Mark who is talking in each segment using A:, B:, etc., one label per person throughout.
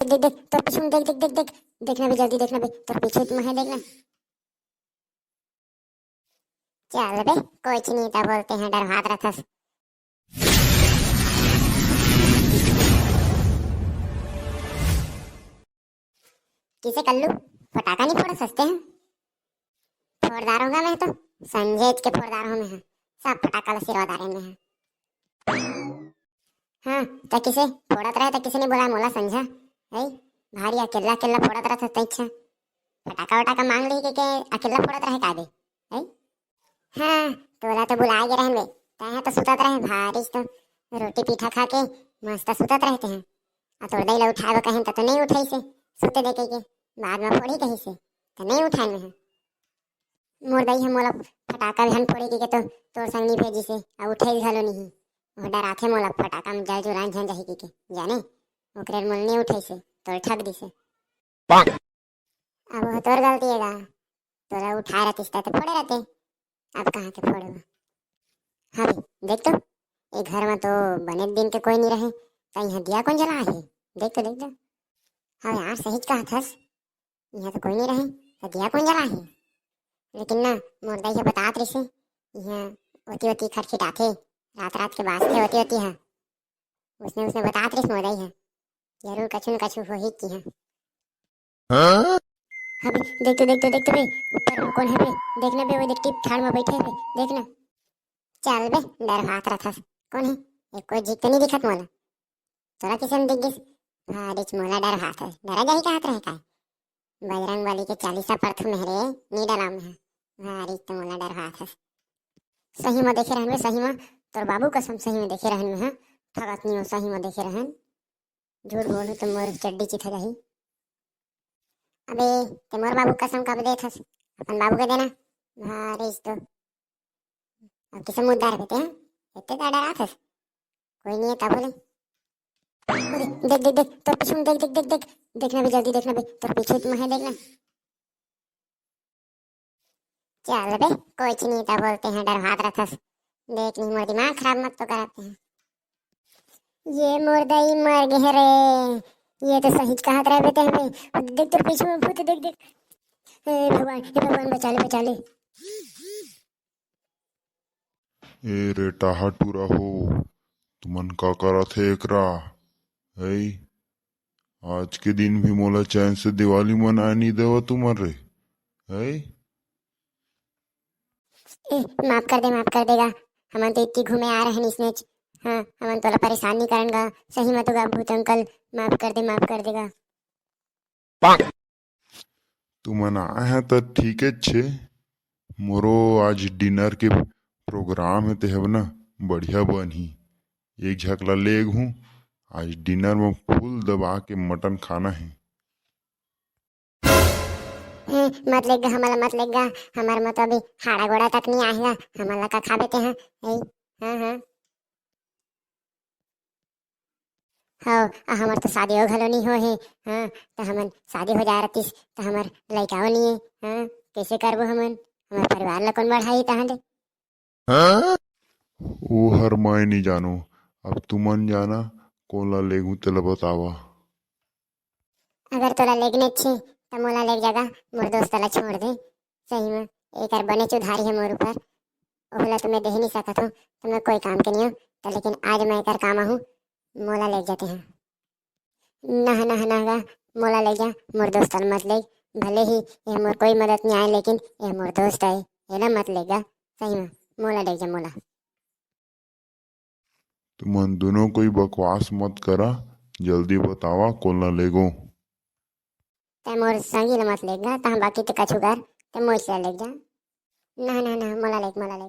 A: देख देख तो पीछे देख देख देख देख देखना भी जल्दी देखना भी तो पीछे तुम है देखना। चल बे कुछ नहीं था बोलते हैं डर हाथ रखा। किसे कल्लू फटाका नहीं फोड़ सकते हैं। फोड़दार होगा मैं तो संजेत के फोड़दार हूँ मैं सब फटाका सिरवादारे में है। हाँ तो किसे फोड़त रहे तो किसे नहीं बोला मोला समझा है भारी अकेला अकेला फोड़त रहे तो इच्छा फटाका वटाका मांग ली के अकेला फोड़त रहे का दे है। हाँ तोला तो बुला के रहन बे तय तो सुतत रहे भारी तो रोटी पीठा खा के मस्त सुतत रहते हैं। आ तोड़ दई ला उठाए कहें तो नहीं उठाई से सुते देखे के बाद में फोड़ी कहीं से तो नहीं उठाए में है। मोर दई है मोला फटाका भी हन फोड़ी के तो तोर संग नहीं भेजी से आ उठे घलो नहीं वो डराथे मोला फटाका में जल जुरान झन जाही के जाने ओकरे मोल नहीं उठे से तोर ठग दी से अब वो तोर गलती है गा तोरा उठाए रहती तो फोड़े रहते अब कहाँ के फोड़े। हाँ भी देख तो एक घर में तो बने दिन के कोई नहीं रहे तो यहाँ दिया कौन जला है देख तो हाँ यार सही कहा था यहाँ तो कोई नहीं रहे तो दिया कौन जला है। लेकिन ना मोर दाई बतात रही से यहाँ होती होती खटखटाथे रात रात के वास्ते होती होती है उसने उसने बतात रही मोर दाई है जरूर कछु न कछु हो ही की है। हाँ बे देख तो बे ऊपर में कौन है बे देखना बे वो देख टिप ठाड़ में बैठे है बे देखना। चल बे डर हाथ रहा था कौन है एक कोई जीत तो नहीं दिखत मोला तोरा किसे में दिख गई हारिच मोला डर हाथ है डरा जाही का हाथ रहे का बजरंग बली के 40 पर्थ मेहरे नी डराम है हारिच तो मोला डर हाथ है। सही में देखे रहन सही में तोर बाबू कसम सही में देखे रहन में ठगत नहीं हो सही में देखे रहन झूठ बोलू तो मोर चड्डी चिथा जाही। अबे ते मोर बाबू कसम कब देथस अपन बाबू के देना हारिच तो अब किसे मुद्दार बेटे हैं इतने तो डराथस कोई नहीं है तब बोले देख देख देख तो पीछे देख देख देख देख देखना भी जल्दी देखना भी तो पीछे तुम है देखना। चल बे कुछ नहीं था बोलते हैं डर हाथ रखस देख नहीं मोर दिमाग खराब मत तो कराते हैं। ये मोर दई मर गए रे ये तो सही कहत रहे बेटे हैं देख तो पीछे में भूत देख देख हे भगवान बचा ले।
B: ए रे टाहा टूरा हो तुमन का करत है एकरा है आज के दिन भी मोला चैन से दिवाली मनाए नहीं देवा तुमन रे है।
A: माफ कर देगा हमन तो इतनी घूमे आ रहे हैं इसने हाँ हमन तोला परेशान नहीं करेंगे सही में तो गा भूत अंकल माफ कर देगा।
B: तुमन आए हैं तो ठीक है छे मोरो आज डिनर के प्रोग्राम है ते ना बढ़िया बनी एक झकला लेग हूँ आज डिनर में फुल दबा के मटन खाना है।
A: मत लेगा हमारा मत लेगा हमारे मत अभी हाड़ा गोड़ा तक नहीं आएगा हमारा का खा बेते हैं हाँ हाँ हाँ हमार तो शादी हो घलो नहीं हो है हाँ तो हमन शादी हो जा रतीस तो हमार लड़का नहीं है हाँ कैसे करबो हमन हमारे परिवार ला कौन बढ़ाई तहाँ दे।
B: वो हर मैं नहीं जानो अब तुमन जाना कौन ला लेगू तेला बतावा।
A: अगर तोला लेगने छे तो मोला लेग जागा मोर दोस्त ला छोड़ दे सही में एक बने चुधारी है मोर ऊपर ओला तो मैं दे ही नहीं सकत हूँ तो मैं कोई काम के नहीं हूँ तो लेकिन आज मैं कर काम हूँ मोला ले जाते हैं। ना मोला ले जा मोर दोस्त मत ले भले ही ये मोर कोई मदद नहीं आए लेकिन ये मोर दोस्त है ये ना मत लेगा सही में मोला ले जा मोला।
B: तुमन दोनों कोई बकवास मत करा जल्दी बतावा कौन ला लेगो।
A: ते मोर संगी ला मत लेगा ता बाकी ते कछु कर ते मोर से ले जा ना मोला ले।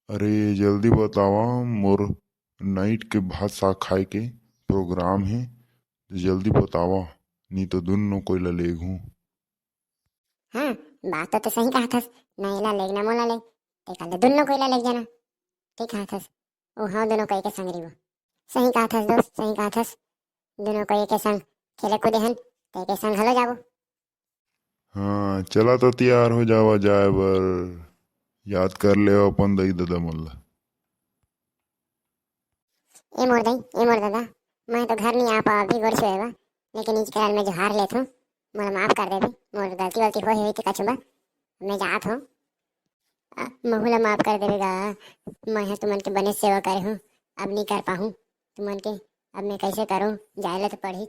B: अरे जल्दी बतावा मोर नाइट के भात साग खाए के प्रोग्राम है तो जल्दी बतावा नहीं तो दोनों कोई ला लेगू।
A: हाँ बात तो सही कहा थस नहीं ला लेगना मोला ले ते कल दोनों कोई ला ले जाना ठीक कहा थस ओ हाँ दोनों कोई के संग रही वो सही कहा थस दोस्त सही कहा थस दोनों कोई के संग खेले कूदे हन ते के संग हलो जाबो।
B: हाँ चला तो तैयार हो जावा जाए बर याद कर ले अपन दई दादा मन ला।
A: ए मोर दादा मैं तो घर नहीं आ पावा भी गोड़ छुएगा, लेकिन इस कारण मैं जोहार लेत हूँ, मोला माफ कर दे भी, मोर गलती वलती होई तो कछु बा, मैं जात हूँ। महू ला माफ कर देवेगा, मैं हा तुमन के बने सेवा करे हूँ, अब नहीं कर पाहूँ तुमन के, अब मैं कैसे करूँ, जाए ला तो पढ़ी।